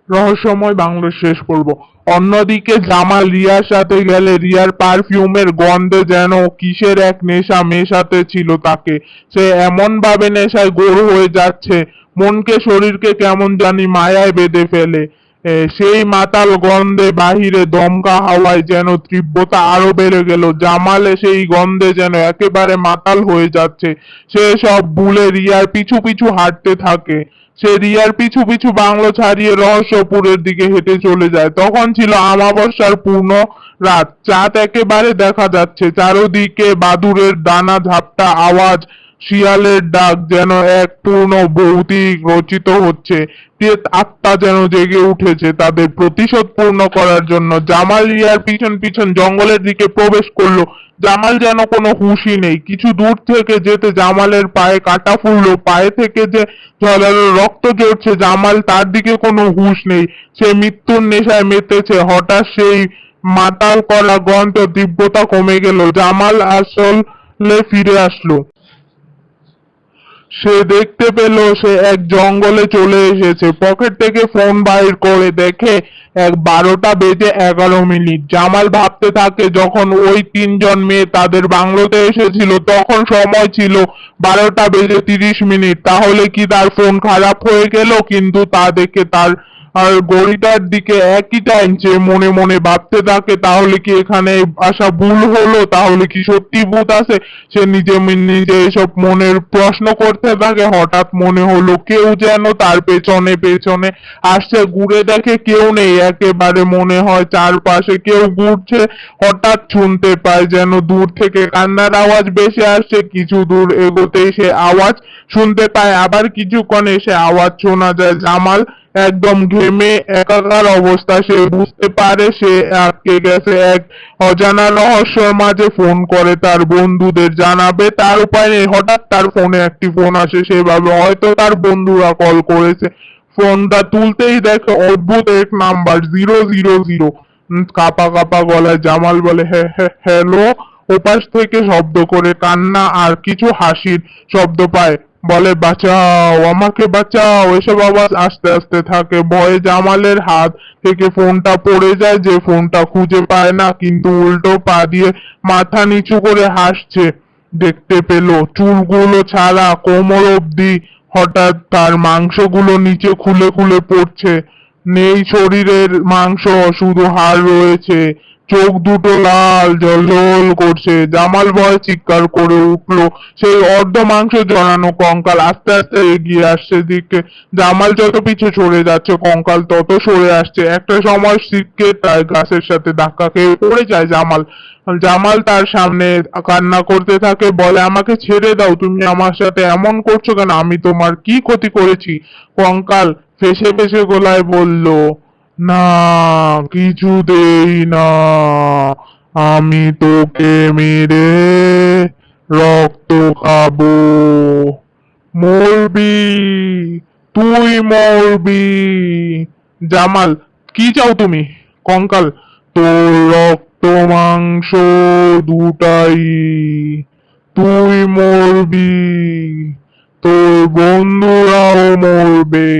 রহস্যময় বাংলা শেষ পর্ব। অন্যদিকে জামাল রিয়ার সাথে গেলে রিয়ার পারফিউমের গন্ধে যেন কিসের এক নেশা মেশাতে ছিল তাকে। সে এমন ভাবে নেশায় গোল হয়ে যাচ্ছে, মনকে শরীরকে কেমন জানি মায়ায় বেঁধে ফেলে। সেই মাতাল গন্ধে বাহিরে দমকা হাওয়ায় যেন তীব্রতা আরো বেড়ে গেল। জামালে সেই গন্ধে যেন একেবারে মাতাল হয়ে যাচ্ছে। সে সব ভুলে রিয়ার পিছু পিছু হাঁটতে থাকে। সে রিয়ার পিছু পিছু বাংলো ছাড়িয়ে রহস্যপুরের দিকে হেঁটে চলে যায়। তখন ছিল আমাবস্যার পূর্ণ রাত। চাঁদ একেবারে দেখা যাচ্ছে। চারদিকে বাদুড়ের ডানা ঝাপটা আওয়াজ, শিয়ালের ডাক যেন এক পূর্ণ ভৌতিক রচিত হচ্ছে। প্রেত আত্মা যেন জেগে উঠেছে তাদের প্রতিশোধ পূর্ণ করার জন্য। জামাল রিয়ার পিছন পিছন জঙ্গলের দিকে প্রবেশ করলো। জামাল যেন কোনো হুঁশই নেই। কিছু দূর থেকে যেতে জামালের পায়ে কাঁটা ফুললো। পায়ে থেকে যে ঝরানো রক্ত ঝরছে, জামাল তার দিকে কোনো হুঁশ নেই। সে মৃত্যুর নেশায় মেতেছে। হঠাৎ সেই মাতাল করা গন্ধ তীব্রতা কমে গেল। জামাল আসলে ফিরে আসলো। সে দেখতে পেল সে এক জঙ্গলে চলে এসেছে। পকেট থেকে ফোন বাইর করে দেখে 12:11। জামাল ভাবতে থাকে যখন ওই তিনজন মেয়ে তাদের বাংলোতে এসেছিল তখন সময় ছিল 12:30। তাহলে কি তার ফোন খারাপ হয়ে গেল? কিন্তু তা দেখে তার ঘড়িটার দিকে একই টাইম। সে মনে মনে ভাবতে থাকে তাহলে কি এখানে আসা ভুল হলো? তাহলে কি সত্যি ভূত আছে? সে নিজে নিজে এসব মনের প্রশ্ন করতে থাকে। হঠাৎ মনে হলো কেউ যেন তার পেছনে পেছনে আসছে। ঘুরে দেখে কেউ নেই একেবারে। মনে হয় চারপাশে কেউ ঘুরছে। হঠাৎ শুনতে পায় যেন দূর থেকে কান্নার আওয়াজ ভেসে আসছে। কিছু দূর এগোতেই সে আওয়াজ শুনতে পায়। আবার কিছুক্ষণে সে আওয়াজ শোনা যায়। জামাল একদম ঘেমে একাকার অবস্থা। সে বুঝতে পারে সে আটকে গেছে এক অজানা রহস্যের মাঝে। ফোন করে তার বন্ধুদের জানাবে, তার উপায় নেই। হঠাৎ তার ফোনে একটি ফোন আসে। সে ভাবে হয়তো তার বন্ধুরা কল করেছে। ফোনটা তুলতেই দেখে অদ্ভুত এক নাম্বার, 000। কাঁপা কাঁপা গলায় জামাল বলে, হ্যাঁ হ্যাঁ হ্যালো। ওপাশ থেকে শব্দ করে কান্না আর কিছু হাসির শব্দ পায়। বলে, বাঁচাও, আমাকে বাঁচাও। এসব আওয়াজ আস্তে আস্তে থাকে। ভয়ে জামালের হাত থেকে ফোনটা পড়ে যায়। যে ফোনটা খুঁজে পায় না, কিন্তু উল্টো পা দিয়ে মাথা নিচু করে হাসছে দেখতে পেল। চুলগুলো ছাড়া কোমর অব্দি। হঠাৎ তার মাংসগুলো নিচে খুলে খুলে পড়ছে। নেই শরীরের মাংস, শুধু হাড় রয়েছে। চোখ দুটো লাল জ্বলজ্বল করছে। জামাল ভয়ে চিৎকার করে উঠলো। সেই অর্ধ মাংস জড়ানো কঙ্কাল আস্তে আস্তে এগিয়ে আসছে দিকে। জামাল যত পিছু সরে যাচ্ছে কঙ্কাল তত সরে আসছে। একটা সময় ছিটকে তার গাছের সাথে ধাক্কা খেয়ে পড়ে যায় জামাল। জামাল তার সামনে কান্না করতে থাকে, বলে, আমাকে ছেড়ে দাও, তুমি আমার সাথে এমন করছো কেন? আমি তোমার কি ক্ষতি করেছি? কঙ্কাল ফেঁসে ফেঁসে গলায় বলল, না, কিছুতেই না। আমি তোকে মেরে রক্ত খাবো। মরবি, তুই মরবি। জামাল, কি চাও তুমি? কঙ্কাল, তোর রক্ত মাংস দুটাই। তুই মরবি, তোর বন্ধুরাও মরবে।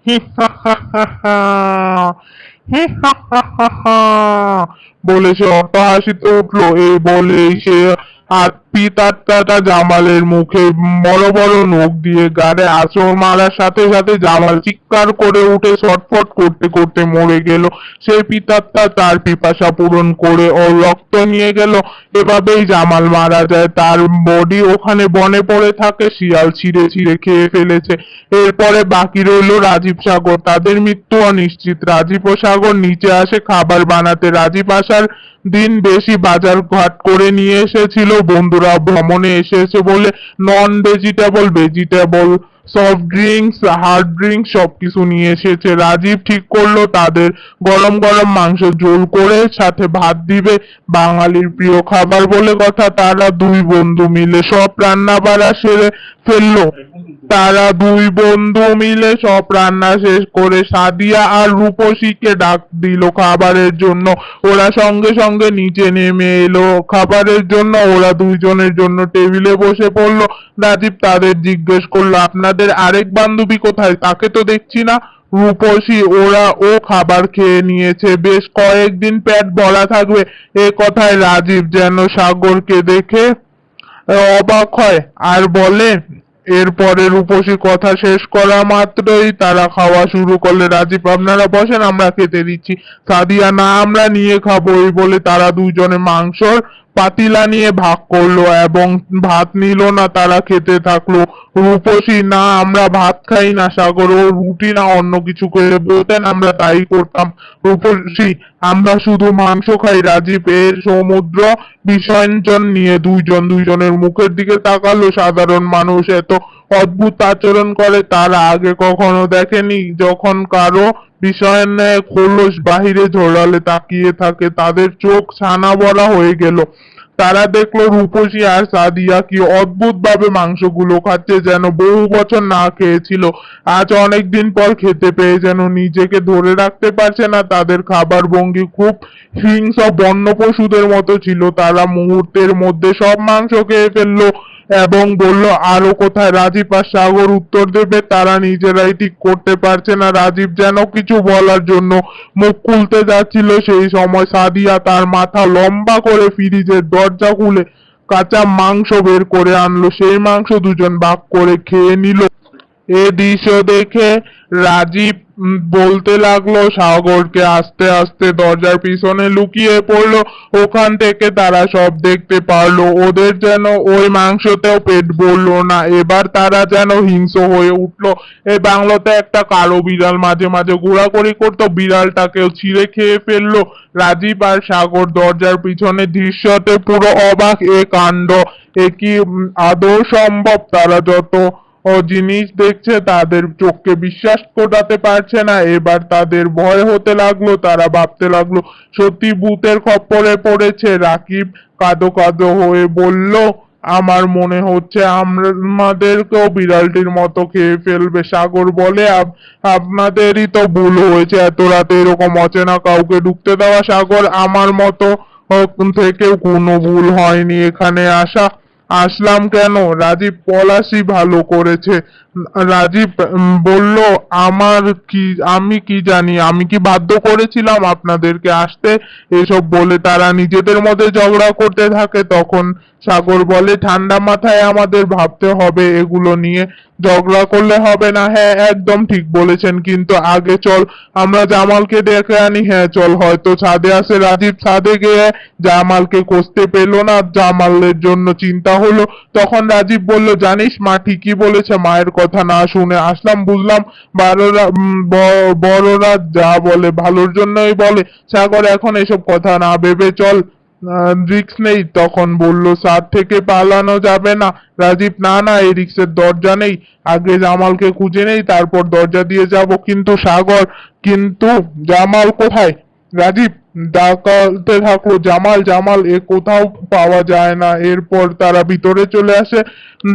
হি হা হা হা হা। হি হা হা হা হা। বলে সে অট্ট হাসিতে উঠলো। এই বলেই সে পিতাত্তাটা জামালের মুখে বড় বড় নখ দিয়ে গাড়ে আঁচড় মারার সাথে সাথে জামাল চিৎকার করে উঠে ছটফট করতে করতে মরে গেল। সেই পিতাত্তা তার পিপাসা পূরণ করে ওর রক্ত নিয়ে গেল। এভাবেই জামাল মারা যায়। তার বডি ওখানে বনে পড়ে থাকে। শিয়াল ছিঁড়ে ছিঁড়ে খেয়ে ফেলেছে। এরপরে বাকি রইল রাজীব সাগর। তাদের মৃত্যু অনিশ্চিত। রাজীব ও সাগর নিচে আসে খাবার বানাতে। রাজীব আসার দিন বেশি বাজার ঘাট করে নিয়ে এসেছিল। বন্ধুরা ভ্রমণে এসেছে বলে non vegetable, vegetable, soft drinks, hard drinks সবকিছু নিয়ে এসেছে। রাজীব ঠিক করলো তাদের গরম গরম মাংস ঝোল করে সাথে ভাত দিবে। বাঙালির প্রিয় খাবার বলে কথা। তারা দুই বন্ধু মিলে সব রান্না বাড়া সেরে ফেললো। তারা দুই বন্ধু মিলে সব রান্না শেষ করে সাদিয়া আর রূপসীকে ডাক দিল খাবারের জন্য। ওরা সঙ্গে সঙ্গে নিচে নেমে এলো খাবারের জন্য। ওরা দুইজনের জন্য টেবিলে বসে পড়লো। রাজীব তাদের জিজ্ঞেস করলো, আপনাদের আরেক বান্ধবী কোথায়? তাকে তো দেখছি না। রূপসী ও খাবার খেয়ে নিয়েছে, বেশ কয়েকদিন পেট ভরা থাকবে। এ কথায় রাজীব যেন সাগরকে দেখে অবাক হয় আর বলে। এরপরে রূপসী কথা শেষ করা মাত্রই তারা খাওয়া শুরু করলে। রাজীব, আপনারা বসেন, আমরা খেতে দিচ্ছি। সাদিয়া, না, আমরা নিয়ে খাবো। এই বলে তারা দুজনে মাংসর পাতিলা নিয়ে ভাগ করলো এবং ভাত নিল না, তারা খেতে থাকলো। রূপসী, না, আমরা ভাত খাই না। সাগর, ও রুটি না অন্য কিছু করে বলতেন, আমরা তাই করতাম। রূপসী, আমরা শুধু মাংস খাই। রাজীব এর সমুদ্র বিসর্জন নিয়ে দুইজনের মুখের দিকে তাকালো। সাধারণ মানুষ এত অদ্ভুত আচরণ করে তারা আগে কখনো দেখেনি। যখন কারো বিষণ্ণ খোলস বাহিরে ঝোলালে তাকিয়ে থাকে, তাদের চোখ ছানা বড়া হয়ে গেল। তারা দেখলো রূপসী আর সাদিয়া কি অদ্ভুত ভাবে মাংসগুলো খাচ্ছে, যেন বহু বছর না খেয়েছিল। আজ অনেকদিন পর খেতে পেয়ে যেন নিজেকে ধরে রাখতে পারছে না। তাদের খাবার ভঙ্গি খুব হিংস্র বন্য পশুদের মতো ছিল। তারা মুহূর্তের মধ্যে সব মাংস খেয়ে ফেললো এবং বলল, আরো কোথায়? রাজীব আর সাগর উত্তর দেবে তারা নিজেরাই ঠিক করতে পারছে না। রাজীব যেন কিছু বলার জন্য মুখ খুলতে যাচ্ছিল, সেই সময় সাদিয়া তার মাথা লম্বা করে ফ্রিজের দরজা খুলে কাঁচা মাংস বের করে আনলো। সেই মাংস দুজন ভাগ করে খেয়ে নিল। এ দৃশ্য দেখে রাজীব বলতে লাগলো সাগরকে। আস্তে আস্তে দরজার পিছনে লুকিয়ে পড়লো। ওখান থেকে তারা সব দেখতে পারলো। ওদের যেন ওই মাংসতেও পেট ভরলো না। এবার তারা যেন হিংস্র হয়ে উঠলো। এই বাংলোতে একটা কালো বিড়াল মাঝে মাঝে ঘোরাঘুরি করতো, বিড়ালটাকেও ছিঁড়ে খেয়ে ফেললো। রাজীব আর সাগর দরজার পিছনে দৃশ্যতে পুরো অবাক। এ কাণ্ড, এ কি আদৌ সম্ভব? তারা যত জিনিস দেখছে তাদের চোখকে বিশ্বাস করাতে পারছে না। এবার তাদের ভয় হতে লাগলো। তারা ভাবতে লাগলো সত্যি ভূতের খপ্পরে পড়েছে। রাকিব কাঁদো কাঁদো হয়ে বলল, আমার মনে হচ্ছে আমাদেরকেও বিড়ালটির মতো খেয়ে ফেলবে। সাগর বলে, আপনাদেরই তো ভুল হয়েছে এত রাতে এরকম অচেনা কাউকে ঢুকতে দেওয়া। সাগর, আমার মতো থেকেও কোনো ভুল হয়নি এখানে আসলাম কেন? রাজীব, পলাশই ভালো করেছে। রাজীব বলল, আমি কি জানি, আমি কি বাধ্য করেছিলাম আপনাদেরকে আসতে? এসব বলে তারা নিজেদের মধ্যে ঝগড়া করতে থাকে। তখন সাগর বলে, ঠান্ডা মাথায় আমাদের ভাবতে হবে, এগুলো নিয়ে ঝগড়া করলে হবে না। হ্যাঁ, একদম ঠিক বলেছেন, কিন্তু আগে চল আমরা জামালকে ডেকে আনি। হ্যাঁ চল, হয়তো ছাদে আছে। রাজীব ছাদে গিয়ে জামালকে খুঁজতে পেল না। জামালের জন্য চিন্তা হলো। তখন রাজীব বলল, জানিস মা ঠিকই বলেছে, মায়ের কথা না শুনে আসলাম। বুঝলাম বড়রা যা বলে ভালোর জন্যই বলে। সাগর, এখন এসব কথা না ভেবে চল, রিস্ক নেই। তখন বলল, ছাদ থেকে পালানো যাবে না। রাজীব, না না, এই রিক্সের দরজা নেই, আগে জামালকে খুঁজে নেই, তারপর দরজা দিয়ে যাব। কিন্তু সাগর, কিন্তু জামাল কোথায়? রাজীব ডাকতে থাকলো, জামাল জামাল, এ কোথাও পাওয়া যায় না। এরপর তারা ভিতরে চলে আসে।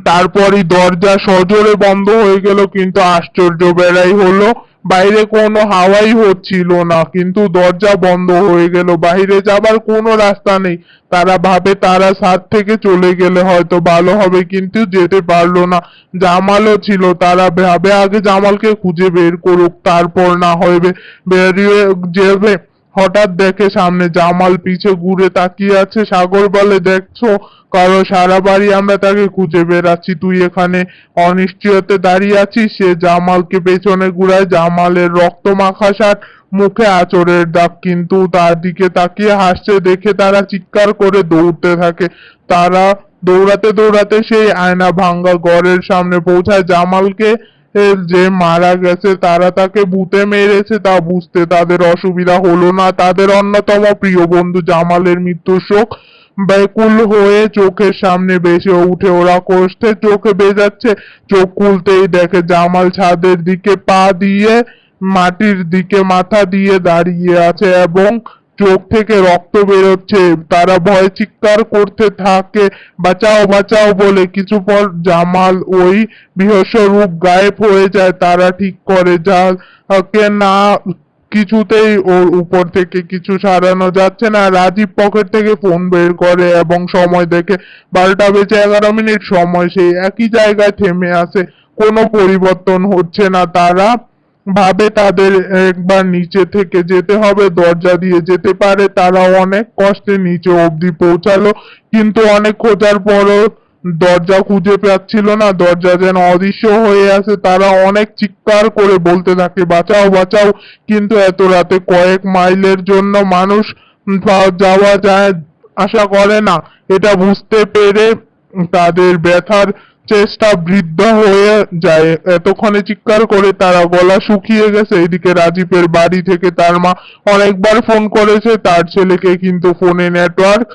তারপরই দরজা সজোরে বন্ধ হয়ে গেল। কিন্তু আশ্চর্য বেড়াই হলো, বাইরে কোনো হাওয়াই হচ্ছিল না, কিন্তু দরজা বন্ধ হয়ে গেল। বাইরে যাবার কোনো রাস্তা নেই। তারা ভাবে তারা ছাদ থেকে চলে গেলে হয়তো ভালো হবে, কিন্তু যেতে পারলো না। জামালও ছিল। তারা ভাবে আগে জামালকে খুঁজে বের করুক, তারপর না হয় বেরিয়ে যাবে। হঠাৎ দেখে সামনে জামাল পিছে ঘুরে তাকিয়ে আছে। সাগর বলে, দেখছো কারো সারা বাড়ি আমরা তাকে খুঁজে বেড়াচ্ছি, তুই এখানে অনিশ্চয়তে দাঁড়িয়ে আছিস। সে জামালকে পেছনে ঘুরায়। জামালের রক্ত মাখা শার্ট, মুখে আঁচড়ের দাগ, কিন্তু তার দিকে তাকিয়ে হাসছে দেখে তারা চিৎকার করে দৌড়তে থাকে। তারা দৌড়াতে দৌড়াতে সেই আয়না ভাঙ্গা ঘরের সামনে পৌঁছায়। জামালকে যে মারা গেছে, তারা তাকে ভূতে মেরেছে তা বুঝতে তাদের অসুবিধা হলো না। তাদের অন্যতম প্রিয় বন্ধু জামালের মৃত্যুর শোক ব্যাকুল হয়ে চোখের সামনে ভেসে উঠে। ওরা কষ্টে চোখে ভেজাচ্ছে। চোখ খুলতেই দেখে জামাল ছাদের দিকে পা দিয়ে মাটির দিকে মাথা দিয়ে দাঁড়িয়ে আছে এবং চোখ থেকে রক্ত বেরোচ্ছে। তারা ভয়ে চিৎকার করতে থাকে, বাঁচাও বাঁচাও বলে। কিছু পর জামাল ওই বিহস্ব রূপ গায়েব হয়ে যায়। তারা ঠিক করে যাকে না কিছুতেই ওর উপর থেকে কিছু সারানো যাচ্ছে না। রাজীব পকেট থেকে ফোন বের করে এবং সময় দেখে 12:11। সময় সেই একই জায়গায় থেমে আছে, কোনো পরিবর্তন হচ্ছে না। তারা ভাবে তাদের একবার নিচে থেকে যেতে হবে, দরজা দিয়ে যেতে পারে। তারা অনেক কষ্টে নিচে অবধি পৌঁছালো, কিন্তু অনেক খোঁজার পরও দরজা খুঁজে পাচ্ছিল না, দরজা যেন অদৃশ্য হয়ে আছে। তারা অনেক চিৎকার করে বলতে থাকে, বাঁচাও বাঁচাও, কিন্তু এত রাতে কয়েক মাইলের জন্য মানুষ যাওয়া যায় আশা করে না। এটা বুঝতে পেরে তাদের ব্যথার চেষ্টা বৃদ্ধ হয়ে যায়। এতক্ষণে চিৎকার করে তারা গলা শুকিয়ে গেছে। এদিকে রাজীবের বাড়ি থেকে তার মা অনেকবার ফোন করেছে তার ছেলেকে, কিন্তু ফোনে নেটওয়ার্ক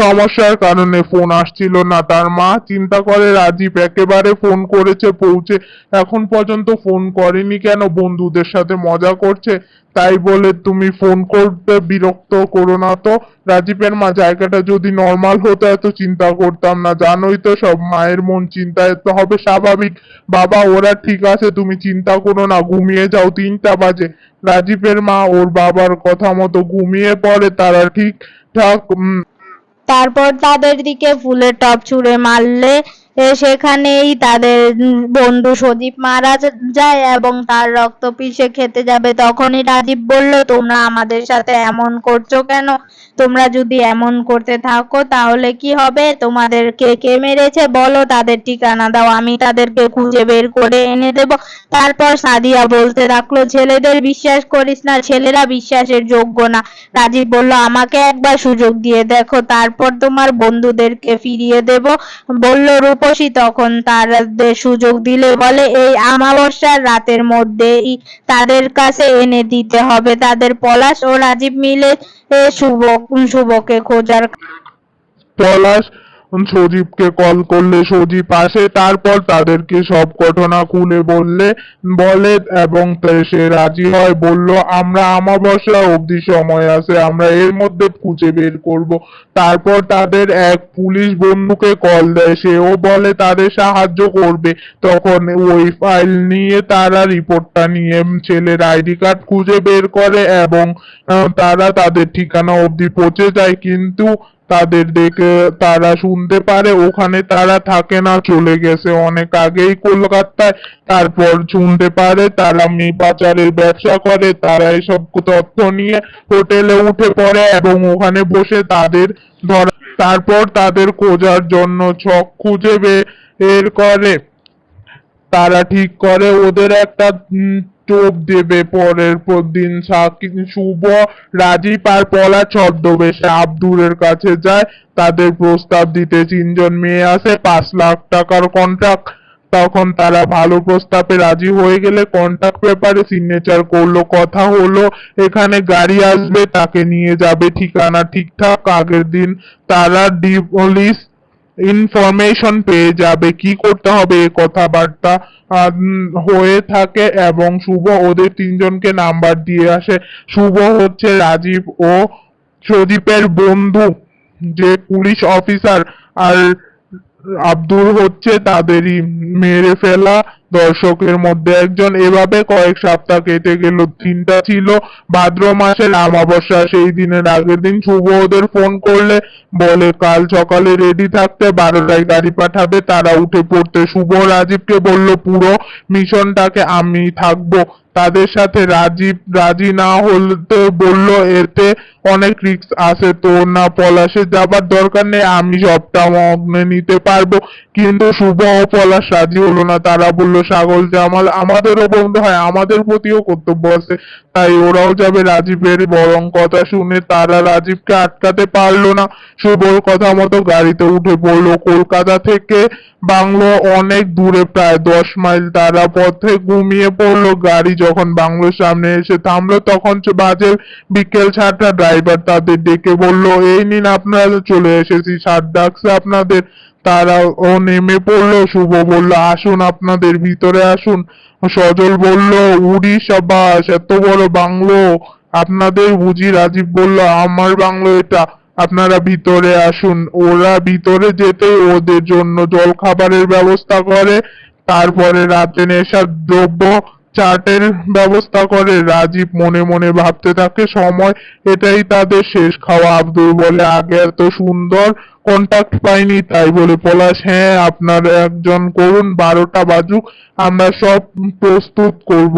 সমস্যার কারণে ফোন আসছিল না। তার মা চিন্তা করে রাজীব একেবারে ফোন করেছে পৌঁছে, এখন পর্যন্ত ফোন করেনি কেন, বন্ধুদের সাথে মজা করছে, তাই বলে তুমি ফোন করতে বিরক্ত করো না তো। রাজীবের মা, জায়গাটা যদি নর্মাল হতো এত চিন্তা করতাম না, জানোই তো সব, মায়ের মন চিন্তায় তো হবে স্বাভাবিক। বাবা ওরা ঠিক আছে, তুমি চিন্তা করো না, ঘুমিয়ে যাও, 3টা বাজে। রাজীবের মা ওর বাবার কথা মতো ঘুমিয়ে পড়ে। তারা ঠিকঠাক তারপর তাদের দিকে ফুলের টব ছুঁড়ে মারলে সেখানেই তাদের বন্ধু সজীব মারা যায় এবং তার রক্ত পিষে খেতে যাবে। তখনই রাজীব বলল, তোমরা আমাদের সাথে এমন করছো কেন? তোমরা যদি এমন করতে থাকো তাহলে কি হবে? তোমাদেরকে কে মেরেছে বলো, তাদের ঠিকানা দাও, আমি তাদেরকে খুঁজে বের করে এনে দেব। তারপর সাদিয়া বলতে থাকলো, ছেলেদের বিশ্বাস করিস না, ছেলেরা বিশ্বাসের যোগ্য না। রাজীব বলল, আমাকে একবার সুযোগ দিয়ে দেখো, তারপর তোমার বন্ধুদেরকে ফিরিয়ে দেব। বলল রূপসী। তখন তাদের সুযোগ দিলে বলে, এই অমাবস্যার রাতের মধ্যেই তাদের কাছে এনে দিতে হবে। তাদের পলাশ ও রাজীব মিলে শুভকে খোঁজার পলাশ সজীবকে কল করলে সজীব আসে, তারপর তাদেরকে সব ঘটনা খুলে বলে এবং সে রাজি হয়। বলল, আমরা অমাবস্যা অবধি সময় আছে, আমরা এর মধ্যে খুঁজে বের করব। তারপর তাদের এক পুলিশ বন্ধুকে কল দেয়, সেও বলে তাদের সাহায্য করবে। তখন ওই ফাইল নিয়ে তারা রিপোর্টটা নিয়ে ছেলের আইডি কার্ড খুঁজে বের করে এবং তারা তাদের ঠিকানা অবধি পৌঁছে যায়, কিন্তু তাদের দেখে তারা শুনতে পারে ওখানে তারা থাকে না, চলে গেছে অনেক আগেই কলকাতায়। তারপর শুনতে পারে তারা মেয়ে পাচারের ব্যবসা করে। তারা এসব তথ্য নিয়ে হোটেলে উঠে পড়ে এবং ওখানে বসে তাদের ধরা, তারপর তাদের খোঁজার জন্য ছক খুঁজে বের করে। তারা ঠিক করে ওদের একটা টোপ দেবে। পরের দিন শুভ, রাজীব আর পলা ছদ্মবেশে আব্দুরের কাছে যায় তাদের প্রস্তাব দিতে। 3জন মেয়ে আসে, 5 লাখ টাকার কন্ট্রাক্ট। তখন তারা ভালো প্রস্তাবে রাজি হয়ে গেলে কন্ট্রাক্ট পেপারে সিগনেচার করলো। কথা হলো এখানে গাড়ি আসবে, তাকে নিয়ে যাবে, ঠিকানা ঠিকঠাক। আগের দিন তারা পুলিশ ইনফরমেশন পেয়ে যাবে, কি করতে হবে এ কথাবার্তা হয়ে থাকে এবং শুভ ওদের 3জনকে নাম্বার দিয়ে আসে। শুভ হচ্ছে রাজীব ও সদীপের বন্ধু, যে পুলিশ অফিসার, আর আব্দুল হচ্ছে তাদেরই মেরে ফেলা দর্শকের মধ্যে একজন। এভাবে কয়েক সপ্তাহ কেটে গেল। দিনটা ছিল ভাদ্র মাসের অমাবস্যা। সেই দিনের আগের দিন শুভ ওদের ফোন করলে বলে কাল সকালে রেডি থাকতে, 12টায় গাড়ি পাঠাবে। তারা উঠে পড়তে শুভ রাজীবকে বলল, পুরো মিশনটাকে আমি থাকবো তাদের সাথে। রাজীব রাজি না হতে বলল, এতে অনেক রিস্ক আছে, তোর না পলাশে যাবার দরকার নেই, আমি সবটা মগ্নে নিতে পারবো। কিন্তু শুভ ও পলাশ রাজি হলো না। তারা বলল, সাগর জামাল আমাদেরও বন্ধু হয়, আমাদের প্রতিও কর্তব্য আছে, তাই ওরাও যাবে। রাজীবের বরং কথা শুনে তারা রাজীবকে আটকাতে পারলো না। শুভর কথা মতো গাড়িতে উঠে পড়লো। কলকাতা থেকে বাংলো অনেক দূরে, প্রায় 10 মাইল। তারা পথে ঘুমিয়ে পড়লো। গাড়ি যখন বাংলোর সামনে এসে থামলো তখন বাজে বিকেল 7টা। ড্রাইভার তাদের ডেকে বলল, এই নিন আপনারা চলে এসেছি, স্যার ডাকছে আপনাদের। তারাও নেমে পড়লো। শুভ বলল, আসুন আপনাদের ভিতরে আসুন। সজল বলল, উড়িষ্যা বাস, এত বড় বাংলো আপনাদের বুঝি? রাজীব বলল, আমার বাংলো এটা, আপনারা ভিতরে আসুন। ওরা ভিতরে যেতেই ওদের জন্য জলখাবারের ব্যবস্থা করে। তারপরে রাতে নেশার দ্রব্য চার্টের ব্যবস্থা করে। রাজীব মনে মনে ভাবতে থাকে সময় এটাই তাদের শেষ খাওয়া। আব্দুল বলে আগে এত সুন্দর কন্টাক্ট পাইনি, তাই বলে পলাশ হ্যাঁ আপনার একজন করুন, 12টা বাজুক, আমরা সব প্রস্তুত করব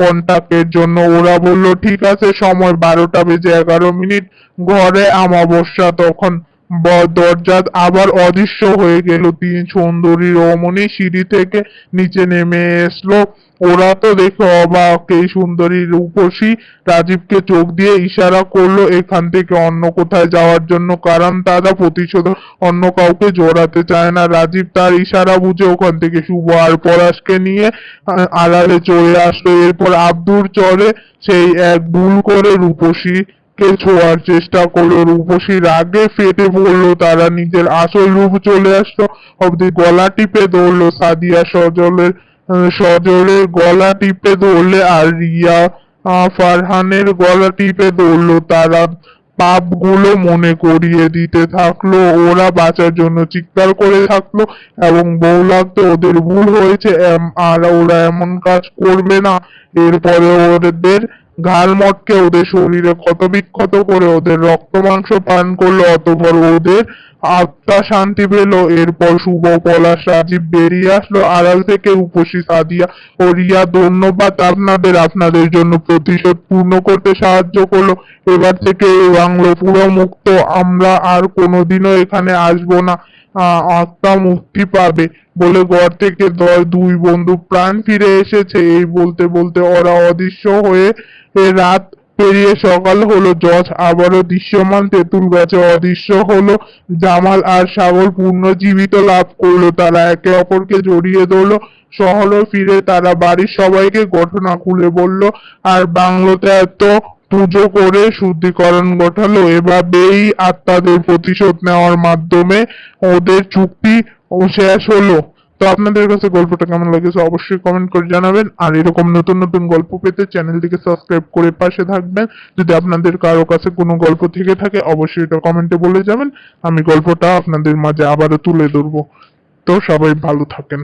কন্টাক্টের জন্য। ওরা বলল ঠিক আছে। সময় 12টা বেজে 11 মিনিট। ঘরে অমাবস্যা। তখন দরজা আবার অদৃশ্য হয়ে গেল। 3 সুন্দরী রমণী সিঁড়ি থেকে নিচে নেমে এসলো। ওরা তো দেখে অবাক। এই সুন্দরী রূপসী রাজীবকে চোখ দিয়ে ইশারা করলো এখান থেকে অন্য কোথায় যাওয়ার জন্য, কারণ তারা প্রতিশোধ অন্য কাউকে জড়াতে চায় না। রাজীব তার ইশারা বুঝে ওখান থেকে শুভ আর পলাশকে নিয়ে আড়ালে চলে আসলো। এরপর আব্দুর চরে সেই এক ভুল করে রূপসী কে ছোঁয়ার চেষ্টা করলো। রূপসী রাগে ফেটে পড়লো। তারা নিজের আসল রূপ চলে আসলো অব্দি গলা টিপে ধরলো। সাদিয়া সজলের গলা টিপে ধরলে আর রিয়া ফারহানের গলা টিপে ধরলো। তারা পাপগুলো মনে করিয়ে দিতে থাকলো। ওরা বাঁচার জন্য চিৎকার করে থাকলো এবং বউ লাগতো ওদের ভুল হয়েছে আর ওরা এমন কাজ করবে না। এরপরে ওদের ঘাড় মটকে ওদের শরীরে ক্ষত বিক্ষত করে ওদের রক্ত মাংস পান করলো। অতঃপর ওদের আত্মা শান্তি পেল। এরপর শুভ, পলাশ, রাজীব বেরিয়ে আসলো আড়াল থেকে। রূপসী, সাদিয়া ও রিয়া ধন্যবাদ আপনাদের, আপনাদের জন্য প্রতিশোধ পূর্ণ করতে সাহায্য করলো। এবার থেকে এই বাংলো পুরো মুক্ত, আমরা আর কোনোদিনও এখানে আসবো না, আত্মা মুক্তি পাবে বলে ঘর থেকে দুই বন্ধু প্রাণ ফিরে এসেছে। এই বলতে বলতে ওরা অদৃশ্য হয়ে রাত পেরিয়ে সকাল হলো। জজ আবারও দৃশ্যমান তেঁতুল গাছে অদৃশ্য হলো। জামাল আর সাগর পুনর্জীবিত লাভ করলো। তারা একে অপরকে জড়িয়ে ধরলো। শহরে ফিরে তারা বাড়ির সবাইকে ঘটনা খুলে বলল আর বাংলোতে এত পুজো করে শুদ্ধিকরণ ঘটালো। এভাবেই আত্মাদের প্রতিশোধ নেওয়ার মাধ্যমে ওদের চুক্তি শেষ হলো। তো আপনাদের কাছে গল্পটা কেমন লেগেছে অবশ্যই কমেন্ট করে জানাবেন। আর এরকম নতুন নতুন গল্প পেতে চ্যানেলটিকে সাবস্ক্রাইব করে পাশে থাকবেন। যদি আপনাদের কারো কাছে কোনো গল্প থেকে থাকে অবশ্যই এটা কমেন্টে বলে যাবেন, আমি গল্পটা আপনাদের মাঝে আবারও তুলে ধরবো। তো সবাই ভালো থাকেন।